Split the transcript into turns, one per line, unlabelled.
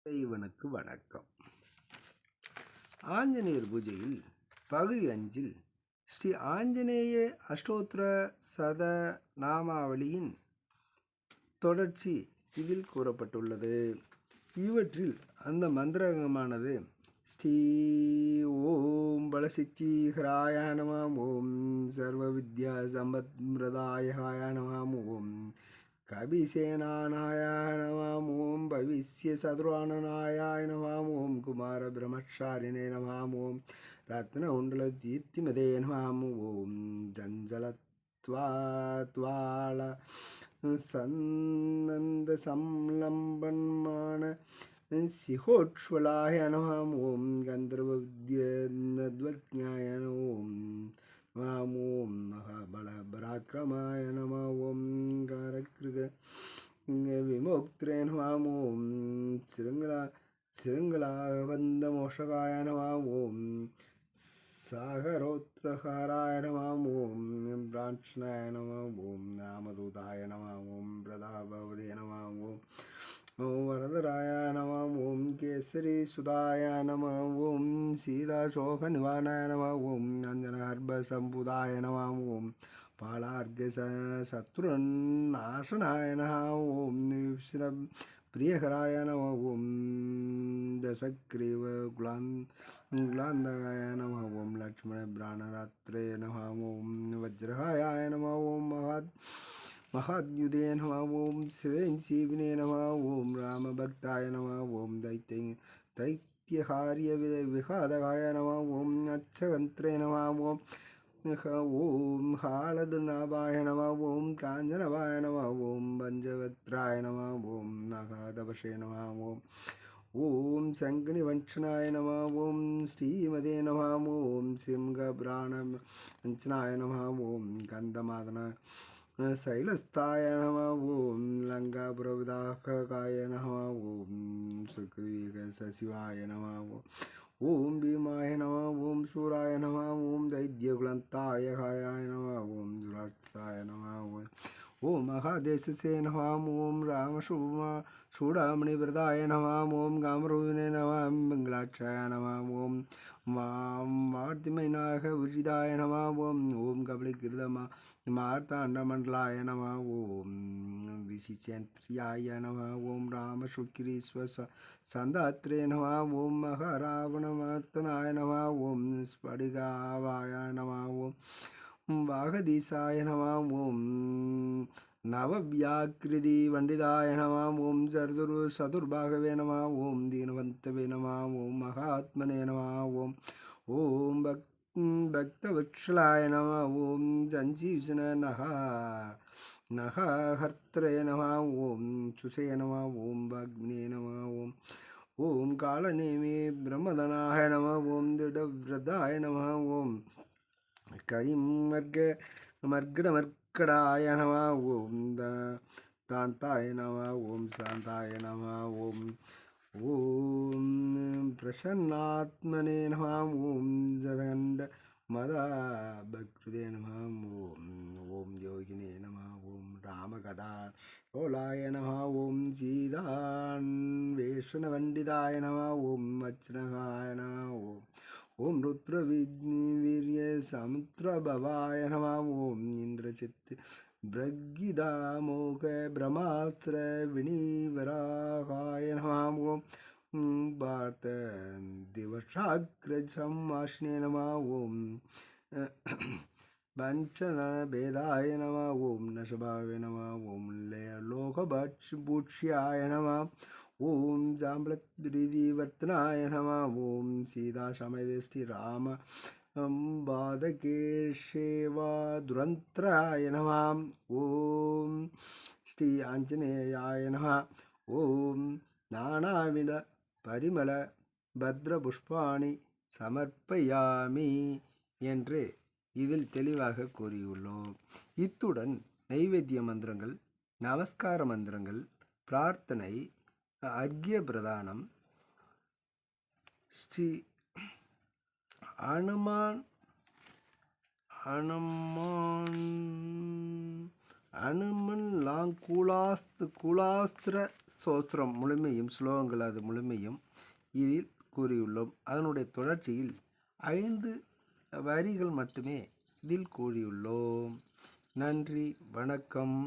இறைவனுக்கு வணக்கம். ஆஞ்சநேயர் பூஜையில் பகுதி 5 ஸ்ரீ ஆஞ்சநேய அஷ்டோத்திர சத நாமாவளியின் தொடர்ச்சி இதில் கூறப்பட்டுள்ளது. இவற்றில் அந்த மந்திரமானது ஸ்ரீ ஓம் பலசித்திஹராய நம ஓம் சர்வ வித்யா சம்பத்ரதாய நம ஓம் கபிசேனானாய நம ஓம் பவிஷ்ய சதுரானனாய நம ஓம் குமார பிரம்மச்சாரிணே நம ஓம் ரத்ன உண்டல தீர்த்திமதே நம ஓம் ஜஞ்சலத்வால சன்னந்த சம்லம்பன்மான சிகோட்ஸ்வலாய நம ஓம் கந்தர்வத்யாய ஓம் ஓம் மகாபல பராக்கிரமாய நம ஓம் காரக்ருக விமோக்திரே நம ஓம் சிருங்களாவந்த மோஷகாய நம ஓம் சாகரோத்ரகாராய நம ஓம் பிராட்சணாய நம ஓம் நாமதூதாய நம ஓம் பிரதாபவதே நம ஓம் ஓம் வரதராய நம ஓம் கேசரி சுதாய நம ஓம் சீதாசோக நிவாரணாய நம ஓம் அஞ்சனஹர்ப சம்புதாய நம ஓம் பாலார்க சத்ருநாசனாய நம ஓம் பிரியகராய நம ஓம் தசக்ரீவ குலாந்தாய நம ஓம் லக்ஷ்மண பிராணராத்ரே நம ஓம் வஜ்ரகாய நம ஓம் மகாத்யுதே நம ஓம் சிரஞ்சீவினே நம ஓம் ராமபக்தாய நம ஓம் தைத்தியகாரிய விகாதகாய நம ஓம் அச்சகந்திரே நம ஓம் ஓம் ஹாலதுநாபாய நம ஓம் காஞ்சனவாய நம ஓம் பஞ்சவத்ராய நம ஓம் நகாதபஷே நம ஓம் ஓம் சங்கனி வஞ்சனாய நம ஓம் ஸ்ரீமதே நம ஓம் சிம்ஹபிராண வஞ்சனாய நம ஓம் கந்தமாதன சைலஸ்தாய நம ஓம் லங்காபுரவிதாகாய நம ஓம் சுக்ரீக சசிவாய நம ஓம் பீமாய நம ஓம் சூராய நம ஓம் தைத்யகுலந்தாய காயாய நம ஓம் துராட்சாய நம ஓம் மகாதேசசே நம ஓம் சூடாமணிவிரதாய நம ஓம் காமரூபிணே நம மங்களாட்சாய நம ஓம் மார்த்திமைநாக விஜிதாய நம ஓம் கபலிகிருதமா மார்த்தாண்டமண்டலாய நம ஓம் விசிச்சேந்திரியாய நம ஓம் ராமசுக்கிரீஸ்வ சந்தாத்ரே நம ஓம் மகாராவணமர்த்தனாய நம ஓம் ஸ்படிகாவாய நம ஓம் வாகதீசாய நம ஓம் நவவியாக்கிருதி வண்டிதாய நம ஓம் சதுர்பாகவே நம ஓம் தீனவந்தவே நம ஓம் மகாத்மனே நம ஓம் ஓம் பக்தவத்சலாய நம ஓம் சஞ்சீவிசன நகஹர்த்ரே நம ஓம் சுசே நம ஓம் பக்னே நம ஓம் காலநேமி பிரம்மதனாய நம ஓம் திடவிரதாய நம ஓம் கரிமர்கடாய நம ஓம் தாந்தாய நம ஓம் சாந்தாய நம ஓம் ஓம் பிரசன்னாத்மனே நம ஓம் ஜதகண்ட மதா பக்ருதே நம ஓம் யோகினே நம ஓம் ராமகதா ஓலாய நம ஓம் சீதான்வேஷணவண்டிதாய நம ஓம் வச்னகாய நம ஓம் ருத்ரவீர்ய சமுத்திரபவாய நம ஓம் இந்திரசித் பிரகிதாமோக பிரமாஸ்திர வினிவராகாய நம ஓம் பார்த்த திவசாக்ரஜமாஷ்ணே நம ஓம் பஞ்சனபேதாய நம ஓம் நஷபாவே நம ஓம் லோகபூட்சியாய நம ஓம் ஜாம்பலத்ரிவர்த்தனாய நம ஓம் சீதாசமேத ஸ்ரீராம பாதகேஷேவா துரந்தராய நம ஓம் ஸ்ரீ ஆஞ்சநேயாய நம ஓம் நானாவித பரிமள பத்ரபுஷ்பாணி சமர்ப்பயாமி என்று இதில் தெளிவாக கூறியுள்ளோம். இத்துடன் நைவேத்திய மந்திரங்கள், நமஸ்கார மந்திரங்கள், பிரார்த்தனை, அர்க்ய பிரதானம், ஸ்ரீ அனுமன் லாங் கூலாஸ்திர ஸ்தோத்திரம் முழுமையும் ஸ்லோகங்கள் அது முழுமையும் இதில் கூறியுள்ளோம். அதனுடைய தொடர்ச்சியில் 5 வரிகள் மட்டுமே இதில் கூறியுள்ளோம். நன்றி, வணக்கம்.